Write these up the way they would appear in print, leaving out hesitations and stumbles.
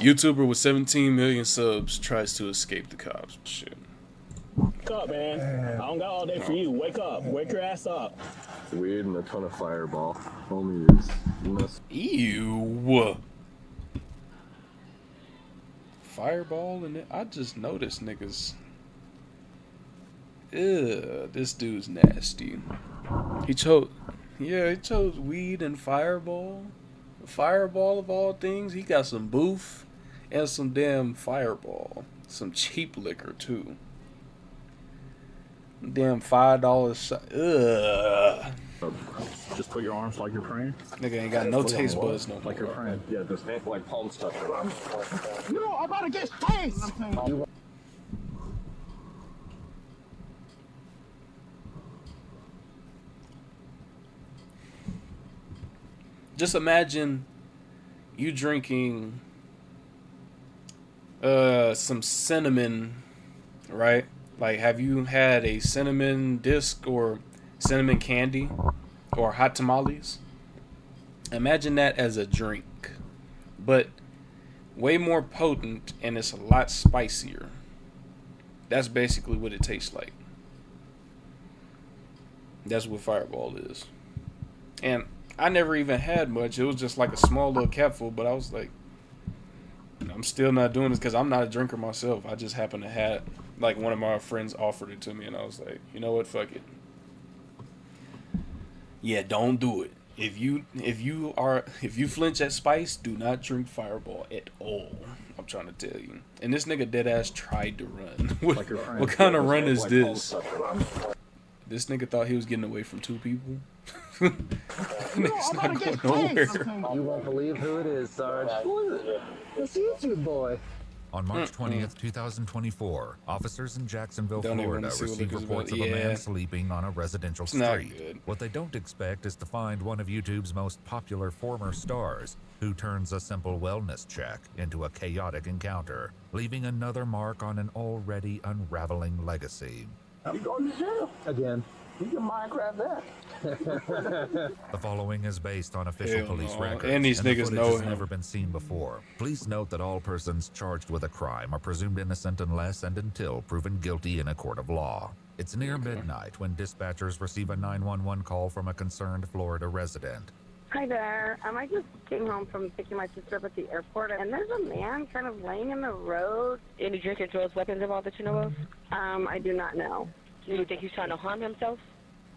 YouTuber with 17 million subs tries to escape the cops. Shit. Wake up, man. I don't got all day for you. Wake up. Wake your ass up. Weed and a ton of Fireball. Homie is Ew. Fireball and I just noticed niggas. Ew, this dude's nasty. He chose weed and Fireball. Fireball of all things. He got some booth and some damn Fireball. Some cheap liquor too. Damn $5 Ugh. Just put your arms like you're praying. Nigga ain't got no taste buds no more. Like you're praying. Yeah, just like palm stuff. No, I'm about to get chased. Just imagine you drinking some cinnamon, right? Like, have you had a cinnamon disc or cinnamon candy or hot tamales? Imagine that as a drink, but way more potent and it's a lot spicier. That's basically what it tastes like. That's what Fireball is. And I never even had much. It was just like a small little capful, but I was like, I'm still not doing this because I'm not a drinker myself. I just happened to have, like, one of my friends offered it to me, and I was like, you know what, fuck it. Yeah, don't do it. If you flinch at spice, do not drink Fireball at all. I'm trying to tell you. And this nigga dead ass tried to run. What kind of run is this? This nigga thought he was getting away from two people. Nigga's not going nowhere. You won't believe who it is, Sarge. It's YouTube boy. On March 20th, 2024, officers in Jacksonville, Don't Florida received reports of a man sleeping on a residential street. What they don't expect is to find one of YouTube's most popular former stars, who turns a simple wellness check into a chaotic encounter, leaving another mark on an already unraveling legacy. I'm going to jail. Again. You can Minecraft that. The following is based on official police records, and these the niggas footage know has him. never been seen before. Please note that all persons charged with a crime are presumed innocent unless and until proven guilty in a court of law. It's near midnight when dispatchers receive a 911 call from a concerned Florida resident. Hi there. I just came home from picking my sister up at the airport, and there's a man kind of laying in the road. Any drink or drugs, weapons involved that you know of? I do not know. Do you think he's trying to harm himself?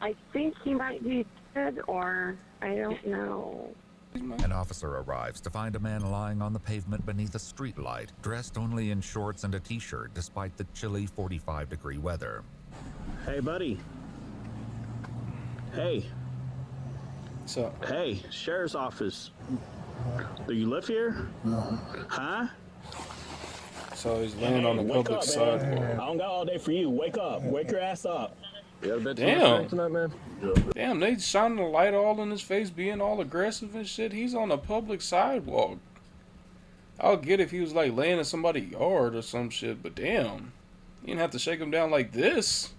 I think he might be dead, or I don't know. An officer arrives to find a man lying on the pavement beneath a streetlight, dressed only in shorts and a t-shirt despite the chilly 45-degree weather. Hey, buddy. Hey. So, Hey, sheriff's office. Do you live here? Huh? so he's laying on the Wake public up, sidewalk. man. I don't got all day for you. Wake up. Wake your ass up. You had a bit too Damn. much drink tonight, man? Damn, they shining the light all in his face, being all aggressive and shit. He's on a public sidewalk. I'll get if he was like laying in somebody's yard or some shit, but damn. You didn't have to shake him down like this.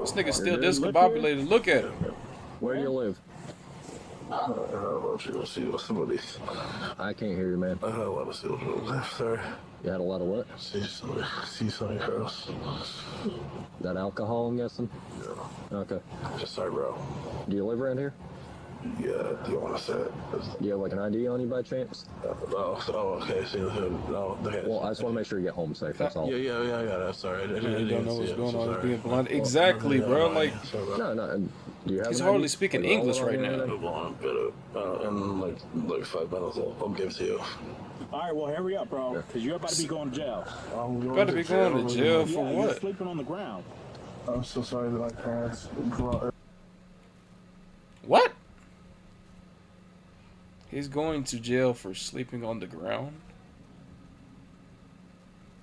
This nigga's still discombobulated. Look at him. Where do you live? I don't know if you'll see what somebody. I can't hear you, man. I had a lot of silver left, sorry. You had a lot of what? See something else. That alcohol, I'm guessing? Yeah. Okay. Just sorry, bro. Do you live around here? Yeah, do you want to say it? Do you have like an ID on you by chance? Okay. See, no, okay. Well, I just want to make sure you get home safe, that's all. Yeah, I got it. Sorry. I Don't know what's going on. He's being blunt. Exactly, bro. Like, No. Do you have he's an hardly ID? speaking Are you all English on right here now. today? Move on, but in like 5 minutes, I'll give it to you. All right, well, hurry up, bro, because you're about to be going to jail. About to be going to jail for Yeah, you're what? sleeping on the ground. I'm so sorry that my parents brought. What? He's going to jail for sleeping on the ground?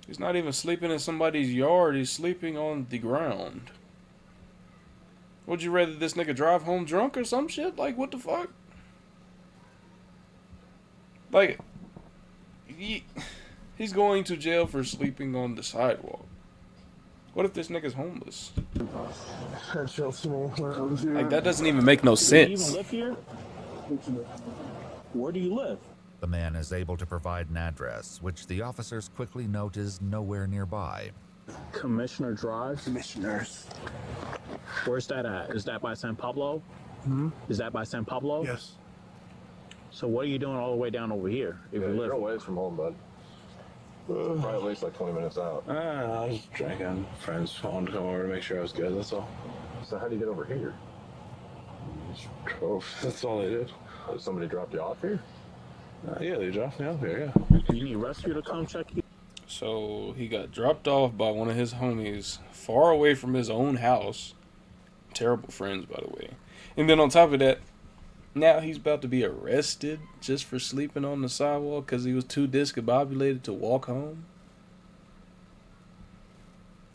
He's not even sleeping in somebody's yard. He's sleeping on the ground. Would you rather this nigga drive home drunk or some shit? Like, what the fuck? Like, he's going to jail for sleeping on the sidewalk. What if this nigga's homeless? Like, that doesn't even make no Do you even sense. live here? Where do you live? The man is able to provide an address, which the officers quickly note is nowhere nearby. Commissioner Drive? Commissioners. Where's that at? Is that by San Pablo? Is that by San Pablo? Yes. So what are you doing all the way down over here? If you live You're a ways from home, bud. Probably at least like 20 minutes out. I was drinking. Friends phone to come over to make sure I was good. That's all. So how do you get over here? Just drove. That's all they did. Somebody dropped you off here? Yeah, they dropped me off here. Yeah. You need rescue to come check you? So he got dropped off by one of his homies far away from his own house. Terrible friends, by the way. And then on top of that, now he's about to be arrested just for sleeping on the sidewalk because he was too discombobulated to walk home.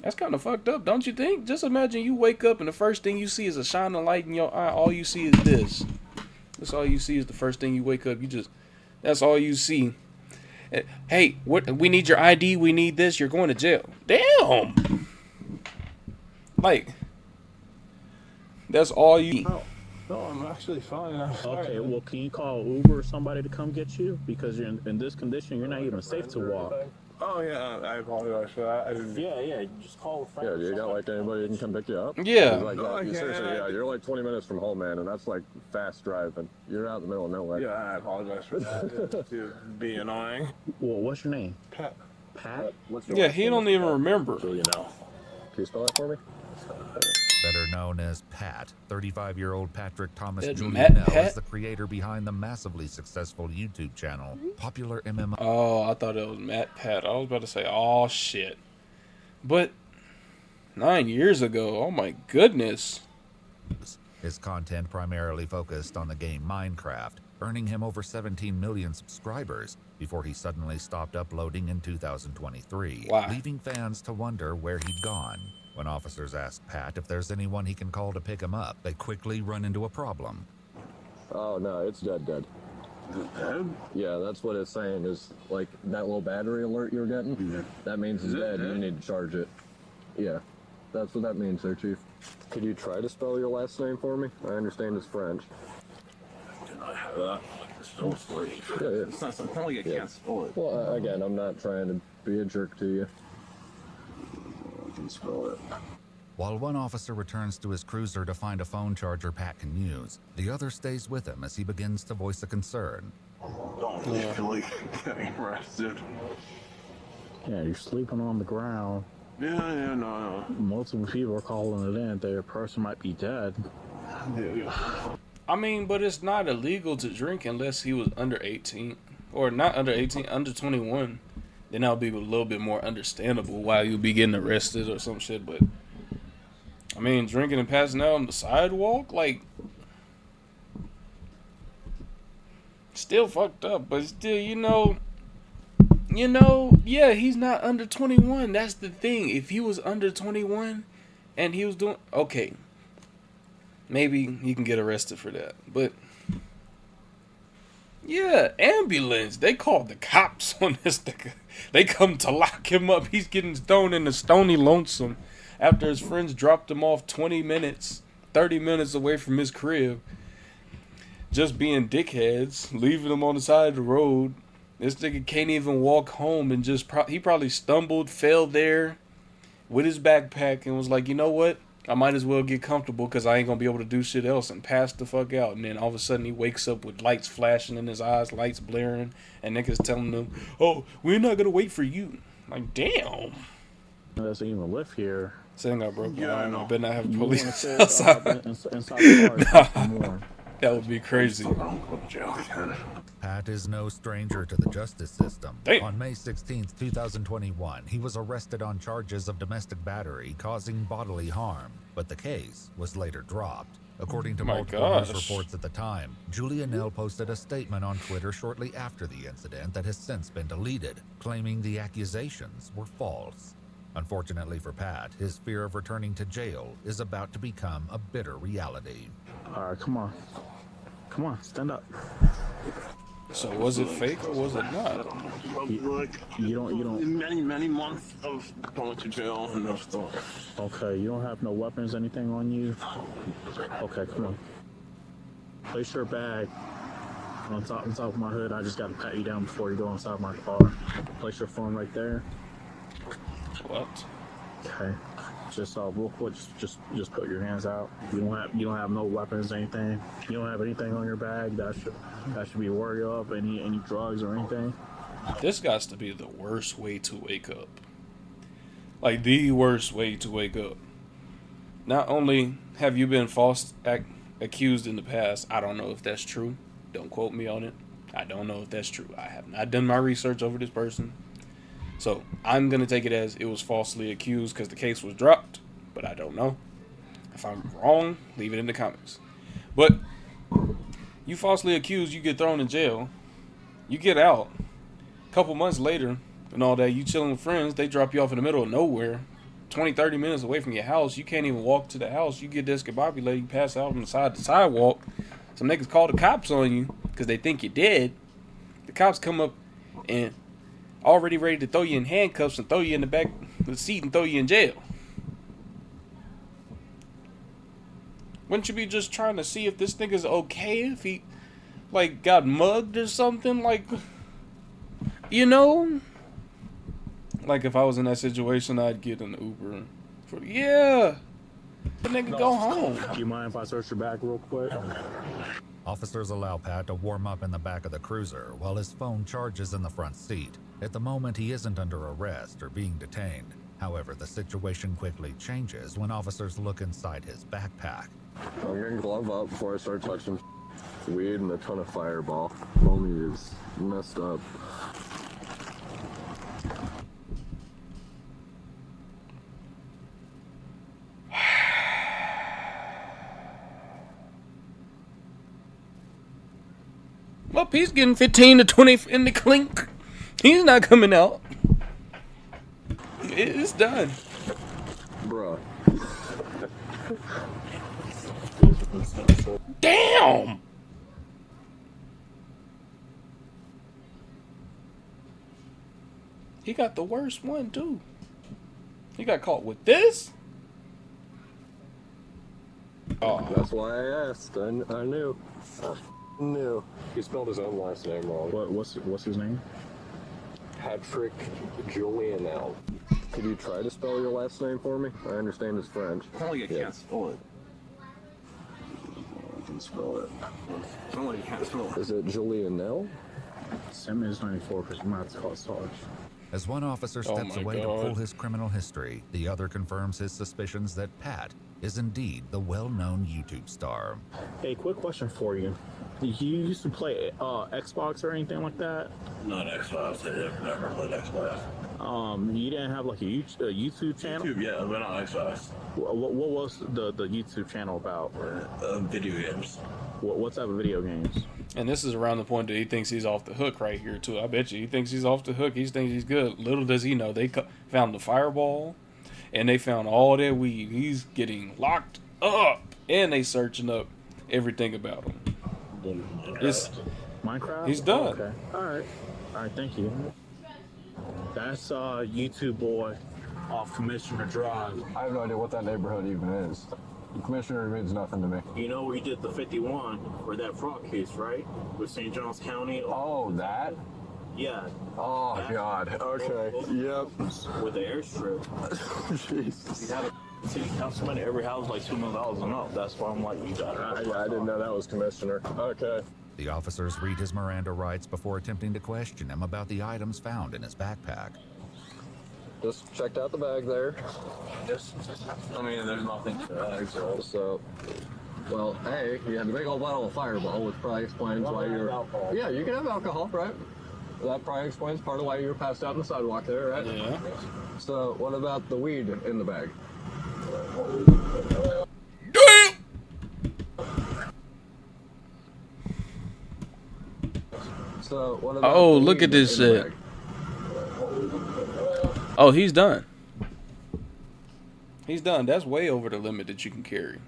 That's kind of fucked up, don't you think? Just imagine you wake up and the first thing you see is a shining light in your eye. All you see is this. That's all you see is the first thing you wake up. That's all you see. Hey, what? We need your ID. We need this. You're going to jail. Damn. Like, that's all you. No, I'm actually fine. I'm sorry. Okay, well, can you call Uber or somebody to come get you? Because you're in this condition, you're not even safe to walk. Oh, yeah, I apologize for that. I didn't... Yeah, just call a friend. Yeah, do you got like anybody that can come pick you up? Yeah. Like, No, I can't. seriously, yeah, you're like 20 minutes from home, man, and that's like fast driving. You're out in the middle of nowhere. Yeah, I apologize for that. To be annoying. Well, what's your name? Pat. Pat? What's your Yeah, last he name? don't even remember. So you know. Can you spell that for me? Better known as Pat, 35-year-old Patrick Thomas That Julianell Matt Pat? is the creator behind the massively successful YouTube channel, Popular MMO. Oh, I thought it was Matt Pat. I was about to say, oh shit. But 9 years ago, oh my goodness. His content primarily focused on the game Minecraft, earning him over 17 million subscribers before he suddenly stopped uploading in 2023, Wow. leaving fans to wonder where he'd gone. When officers ask Pat if there's anyone he can call to pick him up, they quickly run into a problem. Oh, no, it's dead. Dead? Yeah, that's what it's saying is like that little battery alert you're getting. Yeah. That means it's Is it dead and you dead? need to charge it. Yeah, that's what that means there, Chief. Could you try to spell your last name for me? I understand it's French. I have that. So free. Yeah, yeah. It's not something like I can't spell it. Well, again, I'm not trying to be a jerk to you. I can spell it. While one officer returns to his cruiser to find a phone charger Pat can use, the other stays with him as he begins to voice a concern. Don't feel like getting arrested. Yeah, you're sleeping on the ground. Yeah, no. Multiple people are calling it in. Their person might be dead. Yeah. I mean, but it's not illegal to drink unless he was under 18. Or not under 18, under 21. Then that'll be a little bit more understandable why you'll be getting arrested or some shit. But, I mean, drinking and passing out on the sidewalk, like, still fucked up. But still, yeah, he's not under 21. That's the thing. If he was under 21 and he was doing, okay, maybe he can get arrested for that. But yeah, ambulance. They called the cops on this nigga. They come to lock him up. He's getting thrown in the Stony Lonesome after his friends dropped him off 20 minutes, 30 minutes away from his crib. Just being dickheads, leaving him on the side of the road. This nigga can't even walk home and just he probably stumbled, fell there with his backpack and was like, you know what? I might as well get comfortable because I ain't going to be able to do shit else, and pass the fuck out. And then all of a sudden he wakes up with lights flashing in his eyes, lights blaring, and niggas telling him, oh, we're not going to wait for you. Like, damn. Doesn't even live here. Saying I broke Yeah, I know. I better not have You wanna police sit outside. inside the car and more. That would be crazy. I don't go to jail again. Pat is no stranger to the justice system. Damn. On May 16, 2021, he was arrested on charges of domestic battery causing bodily harm, but the case was later dropped. According to My multiple news gosh. reports at the time, Julianell posted a statement on Twitter shortly after the incident that has since been deleted, claiming the accusations were false. Unfortunately for Pat, his fear of returning to jail is about to become a bitter reality. All right, come on. Come on, stand up. So was it fake or was it not? Probably like You don't. many months of going to jail and no stuff. Okay, you don't have no weapons, anything on you? Okay, come on. Place your bag. on top of my hood, I just got to pat you down before you go inside my car. Place your phone right there. What? Okay. Just real quick, just put your hands out. You don't have no weapons, anything. You don't have anything on your bag that should be worried of. Any drugs or anything. This got to be the worst way to wake up. Like the worst way to wake up. Not only have you been accused in the past, I don't know if that's true. Don't quote me on it. I don't know if that's true. I have not done my research over this person. So I'm going to take it as it was falsely accused because the case was dropped. But I don't know. If I'm wrong, leave it in the comments. But you falsely accused, you get thrown in jail. You get out. A couple months later and all that, you chilling with friends. They drop you off in the middle of nowhere. 20, 30 minutes away from your house. You can't even walk to the house. You get discombobulated. You pass out on the side of the sidewalk. Some niggas call the cops on you because they think you're dead. The cops come up and already ready to throw you in handcuffs and throw you in the back of the seat and throw you in jail. Wouldn't you be just trying to see if this nigga's okay? If he, like, got mugged or something? Like, you know? Like, if I was in that situation, I'd get an Uber. Yeah. The nigga go home. Do you mind if I search your bag real quick? Officers allow Pat to warm up in the back of the cruiser while his phone charges in the front seat. At the moment, he isn't under arrest or being detained. However, the situation quickly changes when officers look inside his backpack. I'm gonna glove up before I start touching weed and a ton of Fireball. Homie is messed up. Well, he's getting 15 to 20 in the clink. He's not coming out. It's done. Bruh. Damn! He got the worst one, too. He got caught with this? Oh. That's why I asked. I knew. Knew. He spelled his own last name wrong. What's his name? Patrick Julianel. Could you try to spell your last name for me? I understand it's French. Apparently you can't spell it. You can spell it. Apparently you can't spell it. Is it Julianel? Send me his 94 because you might have to call Sarge. As one officer steps away to pull his criminal history, the other confirms his suspicions that Pat is indeed the well-known YouTube star. Hey, quick question for you. Did you used to play Xbox or anything like that? Not Xbox. I never played Xbox. You didn't have like a YouTube channel? YouTube, yeah, but not Xbox. What was the YouTube channel about? Video games. What type of video games? And this is around the point that he thinks he's off the hook right here, too. I bet you he thinks he's off the hook. He thinks he's good. Little does he know, they found the Fireball, and they found all that weed. He's getting locked up, and they searching up everything about him. It's Minecraft? He's done. Okay. All right, thank you. That's YouTube boy off Commissioner Drive. I have no idea what that neighborhood even is. The commissioner means nothing to me. You know we did the 51 for that fraud case, right? With St. Johns County. Oh, that? Yeah. Oh, God. Okay. Yep. With the airstrip. Jeez. You have a city councilman, every house like $2 million and up. That's why I'm like, you got it. I didn't know that was commissioner. Okay. The officers read his Miranda rights before attempting to question him about the items found in his backpack. Just checked out the bag there. There's nothing to that. So, well, hey, you had the big old bottle of Fireball, which probably explains why you're... Yeah, you can have alcohol, right? That probably explains part of why you were passed out on the sidewalk there, right? Yeah. So, what about the weed in the bag? So, what about Oh, look at this shit. Oh, he's done. He's done. That's way over the limit that you can carry.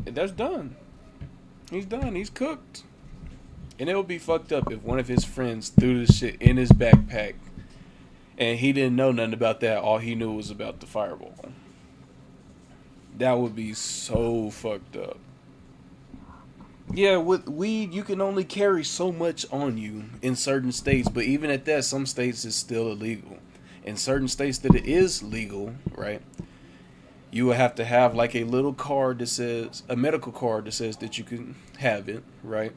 That's done. He's done. He's cooked. And it would be fucked up if one of his friends threw this shit in his backpack and he didn't know nothing about that. All he knew was about the Fireball. That would be so fucked up. Yeah, with weed, you can only carry so much on you in certain states, but even at that, some states it's still illegal. In certain states that it is legal, right? You will have to have like a little card that says, a medical card that says that you can have it, right?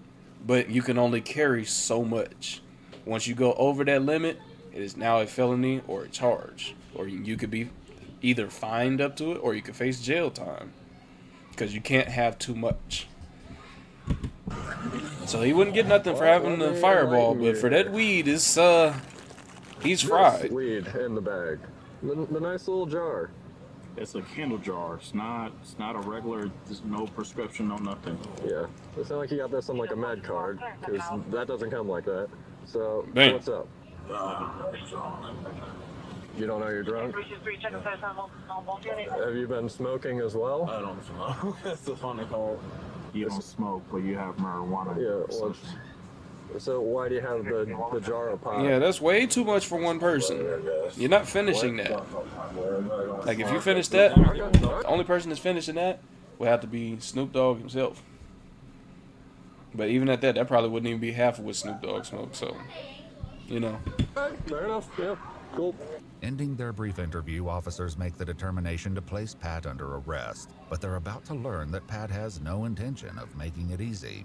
But you can only carry so much. Once you go over that limit, it is now a felony or a charge. Or you could be either fined up to it or you could face jail time. Because you can't have too much. So he wouldn't get nothing for having the fireball, but for that weed, it's he's fried. Weed in the bag. The nice little jar. It's a candle jar. It's not a regular. There's no prescription, no nothing. Yeah. It's not like you got this on like a med card, because that doesn't come like that. So, Bam. what's up? You don't know you're drunk? Have you been smoking as well? I don't smoke. That's the funny part. You don't smoke, but you have marijuana. Yeah, well, so why do you have the jar of pot? Yeah, that's way too much for one person. You're not finishing that. Like, if you finish that, the only person that's finishing that would have to be Snoop Dogg himself. But even at that, that probably wouldn't even be half of what Snoop Dogg smoked, so, you know. Fair enough, yeah, cool. Ending their brief interview, officers make the determination to place Pat under arrest, but they're about to learn that Pat has no intention of making it easy.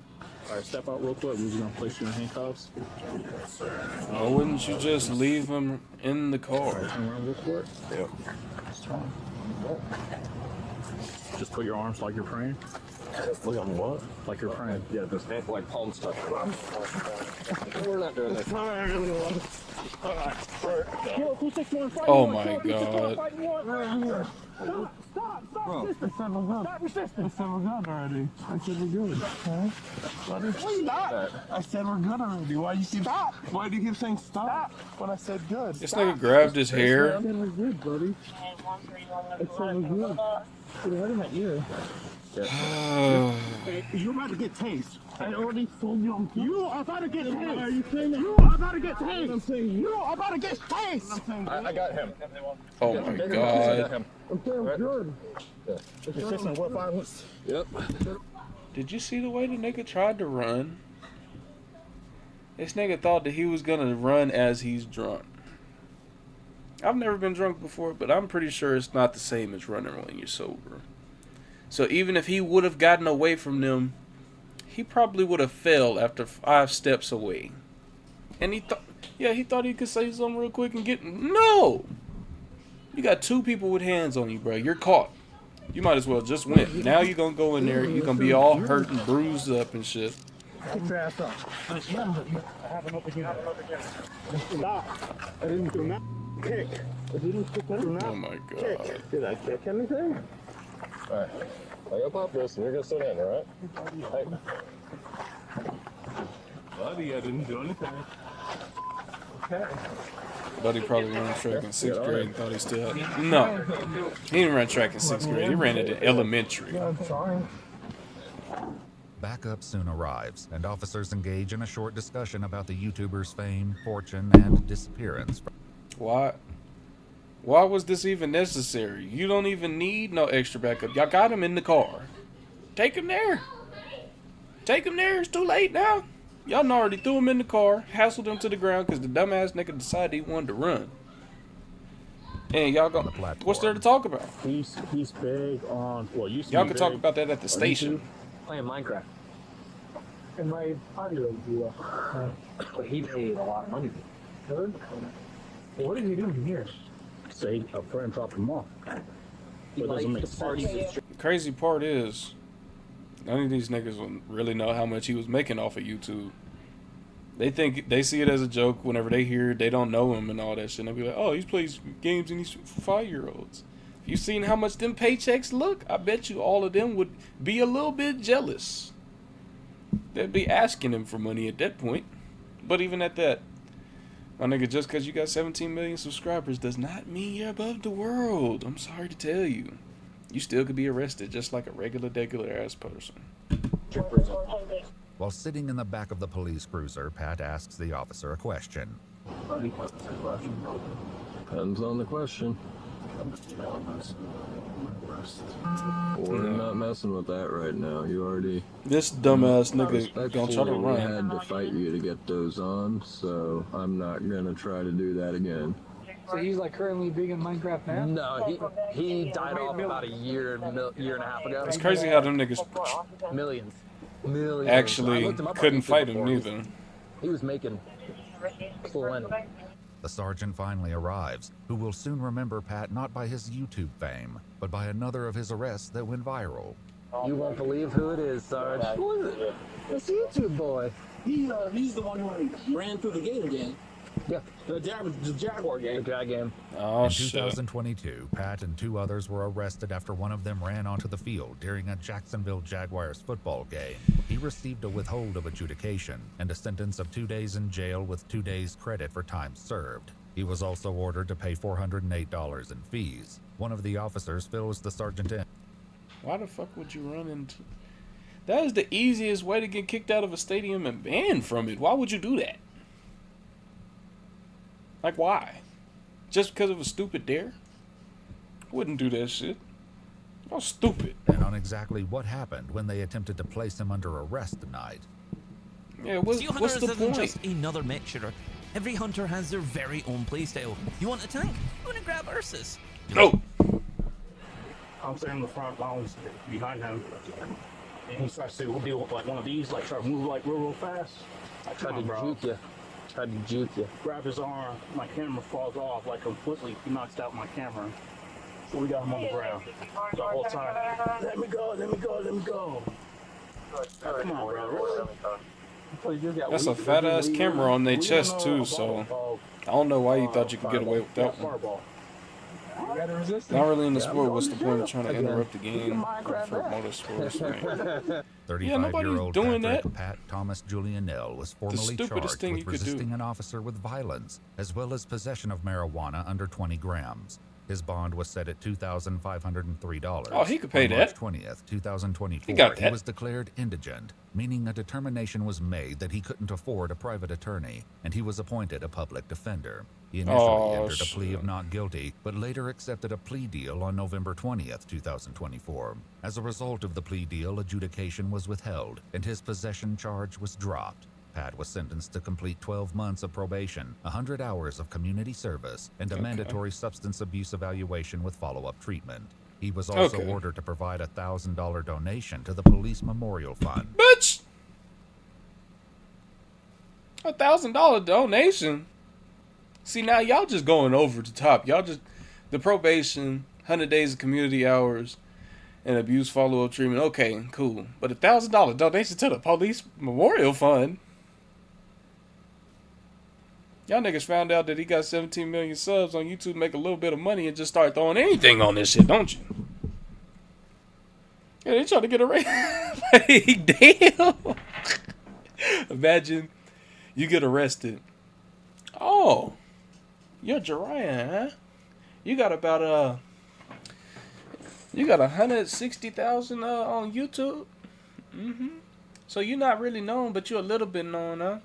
All right, step out real quick. We're just gonna place you in handcuffs. Why wouldn't you just leave him in the car? Turn around real quick. Yep. Just put your arms like you're praying. Look at what? Like you're praying. Yeah, just like palms touching. We're not doing this. Oh my god. Stop resisting. I said we're good already. I said we're good. Stop. I said we're good already. Why you keep stop? Why do you keep saying stop when I said good? This nigga grabbed his hair. I said we're good, buddy. I said we're good. Put it right in my ear. You're about to get tased. I already told you I'm good. You are about to get tased. Are you saying that? You are about to get tased. I'm saying you are about to get tased. I got him. Oh my god. I'm saying we're good. Resisting what violence? Yep. Did you see the way the nigga tried to run? This nigga thought that he was gonna run as he's drunk. I've never been drunk before, but I'm pretty sure it's not the same as running when you're sober. So even if he would have gotten away from them, he probably would have fell after 5 steps away. And he thought he could say something real quick and get... No! You got 2 people with hands on you, bro. You're caught. You might as well just win. Now you're going to go in there. You're going to be all hurt and bruised up and shit. Get your ass up. I have an open hand. Stop. I didn't do that. Kick. I didn't kick that. Oh my god. Did I kick anything? Alright. I gotta pop this and you're gonna sit in, alright? Hey. Buddy, I didn't do anything. Okay. Buddy probably ran track in 6th grade and thought he still had... No. He didn't run track in 6th grade. He ran it in elementary. I'm sorry. Backup soon arrives, and officers engage in a short discussion about the YouTuber's fame, fortune, and disappearance. Why was this even necessary? You don't even need no extra backup. Y'all got him in the car. Take him there. Take him there. It's too late now. Y'all already threw him in the car, hassled him to the ground because the dumbass nigga decided he wanted to run. And y'all go. What's there to talk about? He's big on. Well, y'all can talk about that at the station. Playing Minecraft. And my 5-year-old grew up. But he paid a lot of money. Good. Well, what did he do here? Say a friend dropped him off. But it doesn't make sense. The crazy part is, none of these niggas will really know how much he was making off of YouTube. They see it as a joke whenever they hear it, they don't know him and all that shit. And they'll be like, oh, he plays games and he's for 5-year-olds. If you seen how much them paychecks look, I bet you all of them would be a little bit jealous. They'd be asking him for money at that point. But even at that, my nigga, just because you got 17 million subscribers does not mean you're above the world. I'm sorry to tell you. You still could be arrested just like a regular ass person. While sitting in the back of the police cruiser, Pat asks the officer a question. Depends on the question. We're not messing with that right now. You already. This dumbass nigga gonna try to We run. had to fight you to get those on, so I'm not gonna try to do that again. So he's like currently big in Minecraft now? No, he died off about a year and a half ago. It's crazy how them niggas Millions. actually couldn't fight him neither. He was making plenty. The sergeant finally arrives, who will soon remember Pat not by his YouTube fame, but by another of his arrests that went viral. You won't believe who it is, Sarge. Who is it? It's the YouTube boy. He's the one who ran through the gate again. Yeah. The Jaguar game. The Jag game. Oh, In shit. 2022, Pat and 2 others were arrested after one of them ran onto the field during a Jacksonville Jaguars football game. He received a withhold of adjudication and a sentence of 2 days in jail with 2 days credit for time served. He was also ordered to pay $408 in fees. One of the officers fills the sergeant in. Why the fuck would you run into... That is the easiest way to get kicked out of a stadium and banned from it. Why would you do that? Like, why? Just because of a stupid dare? I wouldn't do that shit. How stupid. And on exactly what happened when they attempted to place him under arrest tonight. Yeah, what's the point? Just another mech shooter. Every hunter has their very own playstyle. You want a tank? You want to grab Ursus? No. I'm standing in the front lines behind him, and he starts to deal with like one of these, like try to move like real fast. I Tried to juke you. Tried to juke you. Grab his arm, my camera falls off like completely. He knocks out my camera. So we got him on the ground. The whole time, let me go, let me go, let me go. Come on, bro. That's a fat ass camera on their chest too, so I don't know why you thought you could get away with that one. Not really in the sport. What's the point of trying to interrupt the game for motorsports? 35-year-old doing Patrick that. Pat Thomas Julianell was formally stupidest charged thing with you could do. resisting an officer with violence, as well as possession of marijuana under 20 grams. His bond was set at $2,503. Oh, he could pay On March that. 20th, 2024, He got that. was declared indigent, meaning a determination was made that he couldn't afford a private attorney, and he was appointed a public defender. He initially entered a plea of not guilty, but later accepted a plea deal on November 20th, 2024. As a result of the plea deal, adjudication was withheld, and his possession charge was dropped. Pat was sentenced to complete 12 months of probation, 100 hours of community service, and a mandatory substance abuse evaluation with follow-up treatment. He was also ordered to provide a $1,000 donation to the Police Memorial Fund. Bitch! $1,000 donation? See, now y'all just going over the top. Y'all just... The probation, 100 days of community hours, and abuse follow-up treatment. Okay, cool. But $1,000 donation to the Police Memorial Fund? Y'all niggas found out that he got 17 million subs on YouTube, make a little bit of money, and just start throwing anything on this shit, don't you? Yeah, they trying to get a raise. Like, damn. Imagine you get arrested. Oh, you're Jariah, huh? You got about you got 160,000 on YouTube. So you're not really known, but you're a little bit known, huh?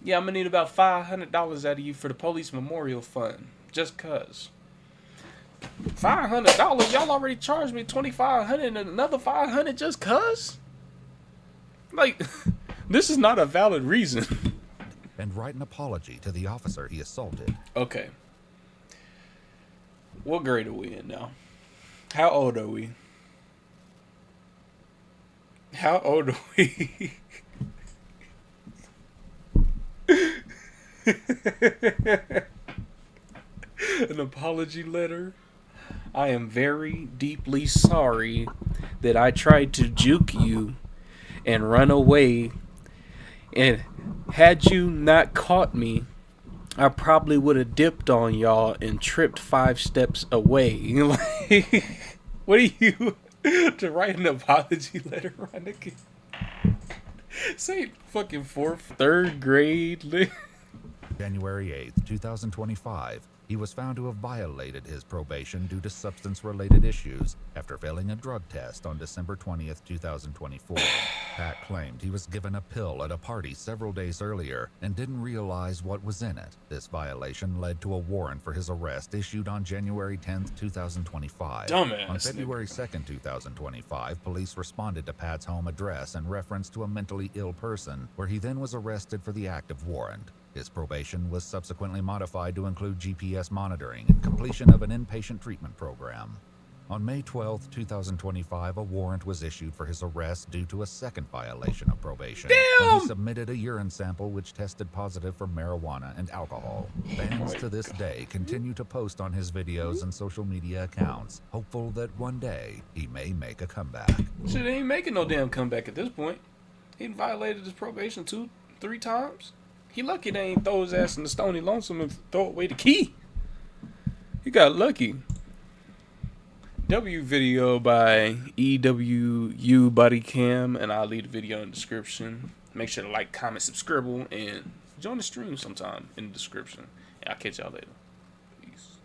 Yeah, I'm gonna need about $500 out of you for the Police Memorial Fund, just cause. $500? Y'all already charged me $2,500 and another $500 just cause? Like, this is not a valid reason. And write an apology to the officer he assaulted. Okay. What grade are we in now? How old are we? How old are we? An apology letter. I am very deeply sorry that I tried to juke you and run away, and had you not caught me, I probably would have dipped on y'all and tripped 5 steps away. Like, what are you to write an apology letter, Ronick? Say fucking 4th, 3rd grade. January 8, 2025, he was found to have violated his probation due to substance-related issues after failing a drug test on December 20th, 2024. Pat claimed he was given a pill at a party several days earlier and didn't realize what was in it. This violation led to a warrant for his arrest issued on January 10th, 2025. Dumbass On February 2nd, 2025, police responded to Pat's home address in reference to a mentally ill person, where he then was arrested for the active warrant. His probation was subsequently modified to include GPS monitoring and completion of an inpatient treatment program. On May 12, 2025, a warrant was issued for his arrest due to a second violation of probation. When he submitted a urine sample which tested positive for marijuana and alcohol. Fans to this day continue to post on his videos and social media accounts, hopeful that one day he may make a comeback. Shit, he ain't making no damn comeback at this point. He violated his probation 2-3 times. He lucky they ain't throw his ass in the Stony Lonesome and throw away the key. He got lucky. W video by EWU Body Cam, and I'll leave the video in the description. Make sure to like, comment, subscribe, and join the stream sometime in the description. And I'll catch y'all later. Peace.